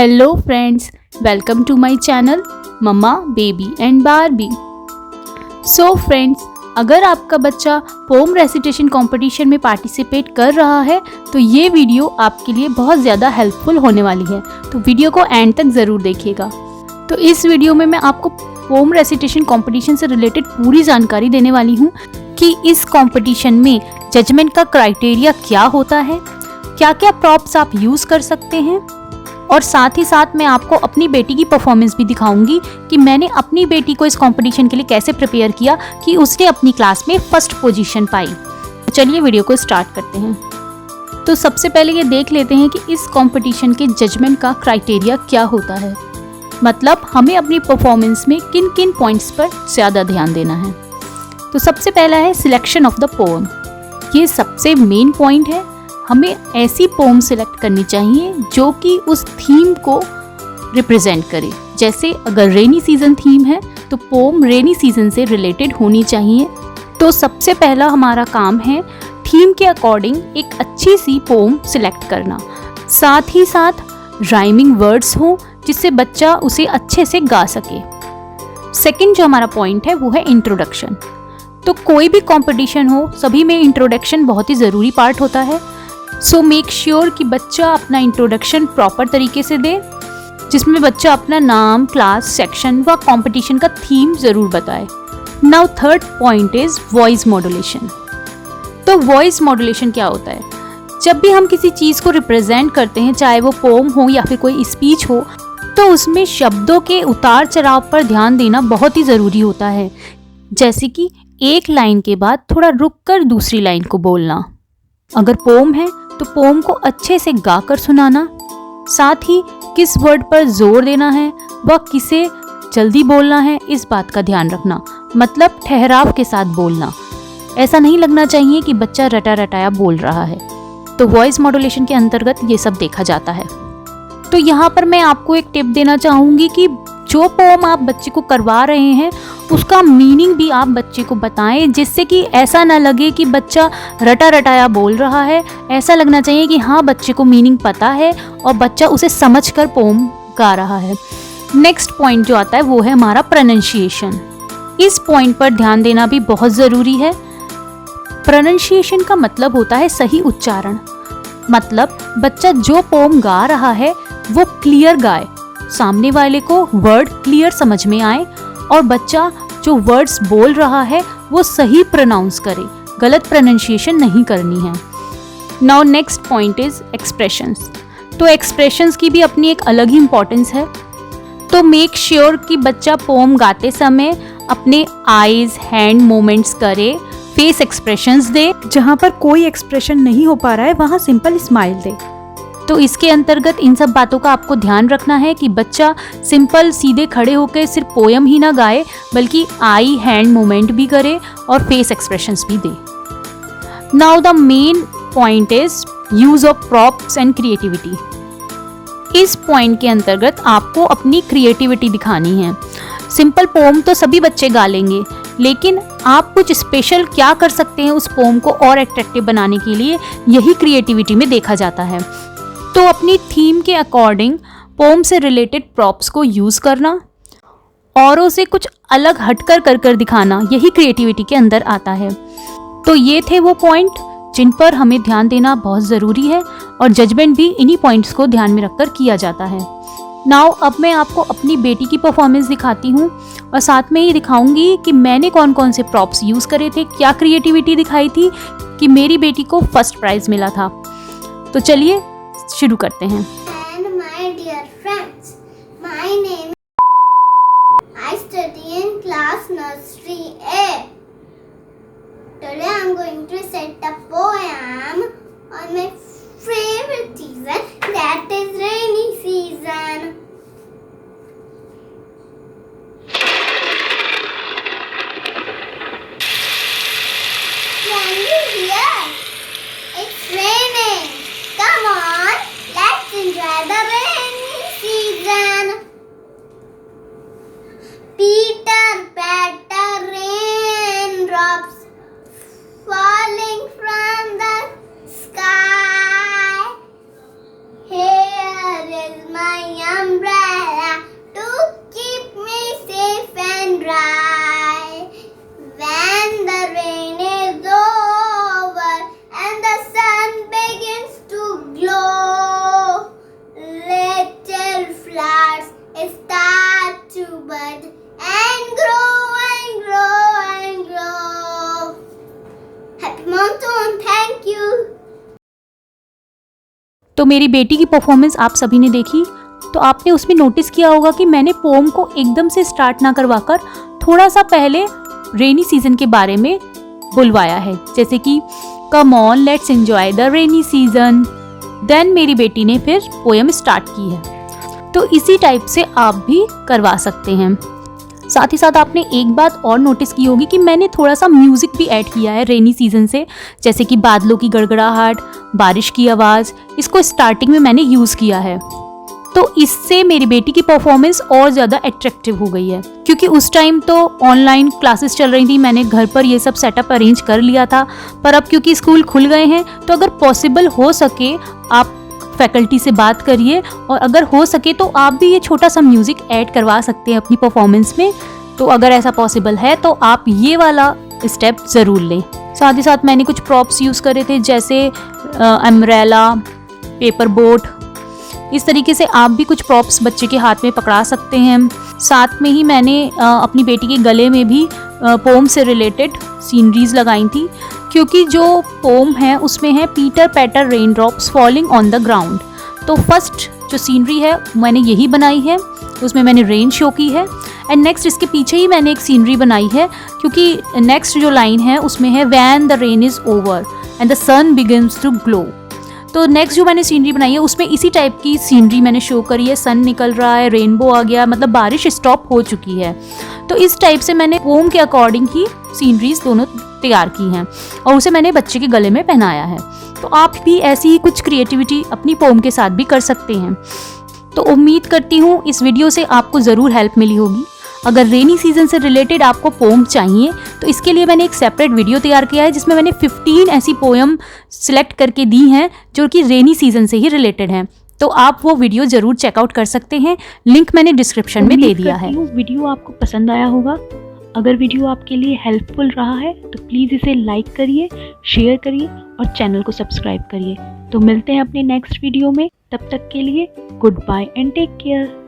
Hello friends, welcome to my channel mamma baby and Barbie. So friends, अगर आपका बच्चा poem recitation competition में participate कर रहा है तो ये वीडियो आपके लिए बहुत ज़्यादा हेल्पफुल होने वाली है, तो वीडियो को एंड तक ज़रूर देखिएगा। तो इस वीडियो में मैं आपको पोम रेसिटेशन कंपटीशन से रिलेटेड पूरी जानकारी देने वाली हूँ कि इस कंपटीशन में जजमेंट का क्राइटेरिया क्या होता है, क्या क्या प्रॉप्स आप यूज़ कर सकते हैं, और साथ ही साथ मैं आपको अपनी बेटी की परफॉर्मेंस भी दिखाऊंगी कि मैंने अपनी बेटी को इस कंपटीशन के लिए कैसे प्रिपेयर किया कि उसने अपनी क्लास में फर्स्ट पोजीशन पाई। तो चलिए वीडियो को स्टार्ट करते हैं। तो सबसे पहले ये देख लेते हैं कि इस कंपटीशन के जजमेंट का क्राइटेरिया क्या होता है, मतलब हमें अपनी परफॉर्मेंस में किन किन पॉइंट्स पर ज़्यादा ध्यान देना है। तो सबसे पहला है सिलेक्शन ऑफ द पोएम। ये सबसे मेन पॉइंट है। हमें ऐसी पोम सिलेक्ट करनी चाहिए जो कि उस थीम को रिप्रेजेंट करे। जैसे अगर रेनी सीजन थीम है तो पोम रेनी सीजन से रिलेटेड होनी चाहिए। तो सबसे पहला हमारा काम है थीम के अकॉर्डिंग एक अच्छी सी पोम सिलेक्ट करना, साथ ही साथ राइमिंग वर्ड्स हो जिससे बच्चा उसे अच्छे से गा सके। सेकंड जो हमारा पॉइंट है वो है इंट्रोडक्शन। तो कोई भी कंपटीशन हो, सभी में इंट्रोडक्शन बहुत ही ज़रूरी पार्ट होता है। सो मेक श्योर कि बच्चा अपना इंट्रोडक्शन प्रॉपर तरीके से दे, जिसमें बच्चा अपना नाम, क्लास, सेक्शन व कंपटीशन का थीम ज़रूर बताए। Now third point is voice modulation. तो वॉइस मॉड्यूलेशन क्या होता है? जब भी हम किसी चीज़ को रिप्रेजेंट करते हैं, चाहे वो पोम हो या फिर कोई स्पीच हो, तो उसमें शब्दों के उतार चढ़ाव पर ध्यान देना बहुत ही ज़रूरी होता है। जैसे कि एक लाइन के बाद थोड़ा रुक कर दूसरी लाइन को बोलना। अगर पोम है तो पोम को अच्छे से गाकर सुनाना, साथ ही किस वर्ड पर जोर देना है व किसे जल्दी बोलना है, इस बात का ध्यान रखना। मतलब ठहराव के साथ बोलना। ऐसा नहीं लगना चाहिए कि बच्चा रटा रटाया बोल रहा है। तो वॉइस मॉड्यूलेशन के अंतर्गत ये सब देखा जाता है। तो यहाँ पर मैं आपको एक टिप देना चाहूँगी कि जो पोम आप बच्चे को करवा रहे हैं उसका मीनिंग भी आप बच्चे को बताएं, जिससे कि ऐसा ना लगे कि बच्चा रटा रटाया बोल रहा है। ऐसा लगना चाहिए कि हाँ, बच्चे को मीनिंग पता है और बच्चा उसे समझकर पोम गा रहा है। नेक्स्ट पॉइंट जो आता है वो है हमारा प्रोनाउंसिएशन। इस पॉइंट पर ध्यान देना भी बहुत ज़रूरी है। प्रोनाउंसिएशन का मतलब होता है सही उच्चारण। मतलब बच्चा जो पोम गा रहा है वो क्लियर गाए, सामने वाले को वर्ड क्लियर समझ में आए और बच्चा जो वर्ड्स बोल रहा है वो सही प्रोनाउंस करे, गलत प्रोनाउंसिएशन नहीं करनी है। Now next point is expressions. तो एक्सप्रेशंस की भी अपनी एक अलग ही इम्पोर्टेंस है। तो मेक श्योर कि बच्चा पोम गाते समय अपने आईज, हैंड मूवमेंट्स करे, फेस एक्सप्रेशंस दे। जहाँ पर कोई एक्सप्रेशन नहीं हो पा रहा है वहाँ सिंपल स्माइल दे। तो इसके अंतर्गत इन सब बातों का आपको ध्यान रखना है कि बच्चा सिंपल सीधे खड़े होकर सिर्फ पोयम ही ना गाए, बल्कि आई हैंड मूवमेंट भी करे और फेस एक्सप्रेशंस भी दे। Now the main point is use of props and creativity. इस पॉइंट के अंतर्गत आपको अपनी क्रिएटिविटी दिखानी है। सिंपल पोम तो सभी बच्चे गा लेंगे, लेकिन आप कुछ स्पेशल क्या कर सकते हैं उस पोम को और अट्रैक्टिव बनाने के लिए, यही क्रिएटिविटी में देखा जाता है। तो अपनी थीम के अकॉर्डिंग पोम से रिलेटेड प्रॉप्स को यूज़ करना, औरों से कुछ अलग हटकर कर दिखाना, यही क्रिएटिविटी के अंदर आता है। तो ये थे वो पॉइंट जिन पर हमें ध्यान देना बहुत ज़रूरी है, और जजमेंट भी इन्हीं पॉइंट्स को ध्यान में रखकर किया जाता है। नाउ अब मैं आपको अपनी बेटी की परफॉर्मेंस दिखाती हूँ और साथ में ये दिखाऊंगी कि मैंने कौन कौन से प्रॉप्स यूज़ करे थे, क्या क्रिएटिविटी दिखाई थी कि मेरी बेटी को फर्स्ट प्राइज़ मिला था। तो चलिए शुरू करते हैं। And my dear friends, my name I study in class nursery A. Today I'm going to recite a poem on my favorite season, that is rainy season. Can you hear? It's raining. Come on, let's enjoy the rainy season. Peter patter raindrops falling from the sky. Here is bud and grow and grow and grow. Happy monsoon, thank you. तो मेरी बेटी की performance आप सभी ने देखी, तो आपने उसमें नोटिस किया होगा कि मैंने पोम को एकदम से स्टार्ट ना करवाकर थोड़ा सा पहले रेनी सीजन के बारे में बुलवाया है, जैसे कि come on let's enjoy the rainy season. Then मेरी बेटी ने फिर पोएम स्टार्ट की है। तो इसी टाइप से आप भी करवा सकते हैं। साथ ही साथ आपने एक बात और नोटिस की होगी कि मैंने थोड़ा सा म्यूज़िक भी ऐड किया है रेनी सीजन से, जैसे कि बादलों की गड़गड़ाहट, बारिश की आवाज़, इसको स्टार्टिंग में मैंने यूज़ किया है। तो इससे मेरी बेटी की परफॉर्मेंस और ज़्यादा अट्रैक्टिव हो गई है, क्योंकि उस टाइम तो ऑनलाइन क्लासेस चल रही थी, मैंने घर पर ये सब सेटअप अरेंज कर लिया था। पर अब क्योंकि स्कूल खुल गए हैं, तो अगर पॉसिबल हो सके आप फैकल्टी से बात करिए, और अगर हो सके तो आप भी ये छोटा सा म्यूज़िक ऐड करवा सकते हैं अपनी परफॉर्मेंस में। तो अगर ऐसा पॉसिबल है तो आप ये वाला स्टेप ज़रूर लें। साथ ही साथ मैंने कुछ प्रॉप्स यूज़ करे थे, जैसे अम्ब्रेला, पेपर बोट। इस तरीके से आप भी कुछ प्रॉप्स बच्चे के हाथ में पकड़ा सकते हैं। साथ में ही मैंने अपनी बेटी के गले में भी पोम से रिलेटेड सीनरीज लगाई थी, क्योंकि जो पोम है उसमें है pitter patter rain drops falling on the ground. तो फर्स्ट जो सीनरी है मैंने यही बनाई है, उसमें मैंने रेन शो की है। एंड नेक्स्ट इसके पीछे ही मैंने एक सीनरी बनाई है, क्योंकि नेक्स्ट जो लाइन है उसमें है when the rain is over and the sun begins to glow. तो नेक्स्ट जो मैंने सीनरी बनाई है उसमें इसी टाइप की सीनरी मैंने शो करी है, सन निकल रहा है, रेनबो आ गया, मतलब बारिश स्टॉप हो चुकी है। तो इस टाइप से मैंने पोम के अकॉर्डिंग ही सीनरीज दोनों तैयार की हैं और उसे मैंने बच्चे के गले में पहनाया है। तो आप भी ऐसी ही कुछ क्रिएटिविटी अपनी पोम के साथ भी कर सकते हैं। तो उम्मीद करती हूँ इस वीडियो से आपको ज़रूर हेल्प मिली होगी। अगर रेनी सीजन से रिलेटेड आपको पोम चाहिए तो इसके लिए मैंने एक सेपरेट वीडियो तैयार किया है, जिसमें मैंने 15 ऐसी पोएम सिलेक्ट करके दी हैं जो कि रेनी सीजन से ही रिलेटेड हैं। तो आप वो वीडियो ज़रूर चेकआउट कर सकते हैं, लिंक मैंने डिस्क्रिप्शन में दे दिया है। वीडियो आपको पसंद आया होगा। अगर वीडियो आपके लिए हेल्पफुल रहा है तो प्लीज़ इसे लाइक करिए, शेयर करिए और चैनल को सब्सक्राइब करिए। तो मिलते हैं अपने नेक्स्ट वीडियो में, तब तक के लिए goodbye and take care.